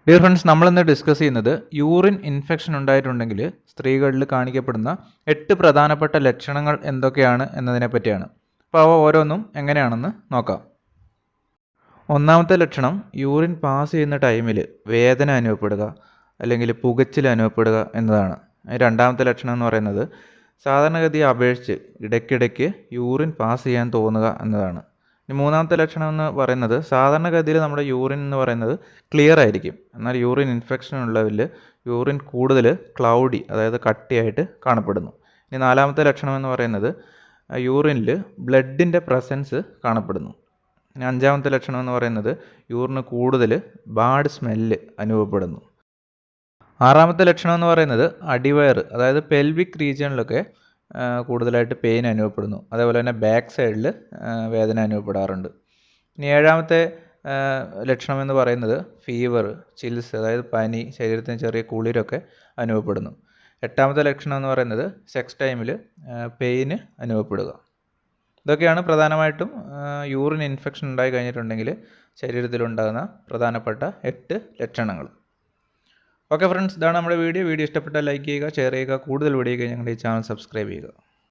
Dear friends, നമ്മളിന്ന് discuss ചെയ്യുന്നത് urine infection ഉണ്ടായിട്ടുണ്ടെങ്കിൽ സ്ത്രീകളിൽ കാണിക്കപ്പെടുന്ന 8 പ്രധാനപ്പെട്ട ലക്ഷണങ്ങൾ എന്തൊക്കെയാണ് എന്നതിനെ പറ്റിയാണ്. അപ്പോൾ അവ ഓരോന്നും എങ്ങനെയാണെന്ന് നോക്കാം. ഒന്നാമത്തെ ലക്ഷണം യൂറിൻ പാസ് ചെയ്യുന്ന ടൈമിൽ വേദന അനുഭവപ്പെടുക അല്ലെങ്കിൽ പുകച്ചിൽ അനുഭവപ്പെടുക എന്നതാണ്. രണ്ടാമത്തെ ലക്ഷണം എന്ന് പറയുന്നത് സാധാരണഗതിയെ അപേക്ഷിച്ച് ഇടയ്ക്കിടയ്ക്ക് യൂറിൻ പാസ് ചെയ്യാൻ തോന്നുക എന്നതാണ്. മൂന്നാമത്തെ ലക്ഷണം എന്ന് പറയുന്നത് സാധാരണഗതിയിൽ നമ്മുടെ യൂറിൻ എന്ന് പറയുന്നത് ക്ലിയർ ആയിരിക്കും, എന്നാൽ യൂറിൻ ഇൻഫെക്ഷൻ ഉള്ളവരിൽ യൂറിൻ കൂടുതൽ ക്ലൗഡി, അതായത് കട്ടിയായിട്ട് കാണപ്പെടുന്നു. ഇനി നാലാമത്തെ ലക്ഷണം എന്ന് പറയുന്നത് യൂറിനിൽ ബ്ലഡിൻ്റെ പ്രസൻസ് കാണപ്പെടുന്നു. ഇനി അഞ്ചാമത്തെ ലക്ഷണം എന്ന് പറയുന്നത് യൂറിന് കൂടുതൽ ബാഡ് സ്മെല്ല് അനുഭവപ്പെടുന്നു. ആറാമത്തെ ലക്ഷണം എന്ന് പറയുന്നത് അടിവയറ്, അതായത് പെൽവിക് റീജിയണിലൊക്കെ കൂടുതലായിട്ട് പെയിൻ അനുഭവപ്പെടുന്നു. അതേപോലെ തന്നെ ബാക്ക് സൈഡിൽ വേദന അനുഭവപ്പെടാറുണ്ട്. ഇനി ഏഴാമത്തെ ലക്ഷണം എന്ന് പറയുന്നത് ഫീവർ, ചിൽസ്, അതായത് പനി, ശരീരത്തിന് ചെറിയ കുളിരൊക്കെ അനുഭവപ്പെടുന്നു. എട്ടാമത്തെ ലക്ഷണം എന്ന് പറയുന്നത് സെക്സ് ടൈമിൽ പെയിന് അനുഭവപ്പെടുക. ഇതൊക്കെയാണ് പ്രധാനമായിട്ടും യൂറിൻ ഇൻഫെക്ഷൻ ഉണ്ടായി കഴിഞ്ഞിട്ടുണ്ടെങ്കിൽ ശരീരത്തിലുണ്ടാകുന്ന പ്രധാനപ്പെട്ട 8 ലക്ഷണങ്ങൾ. ഓക്കെ ഫ്രണ്ട്സ്, ഇതാണ് നമ്മുടെ വീഡിയോ ഇഷ്ടപ്പെട്ടാൽ ലൈക്ക് ചെയ്യുക, ഷെയർ ചെയ്യുക. കൂടുതൽ വീഡിയോയ്ക്ക് ഞങ്ങളുടെ ഈ ചാനൽ സബ്സ്ക്രൈബ് ചെയ്യുക.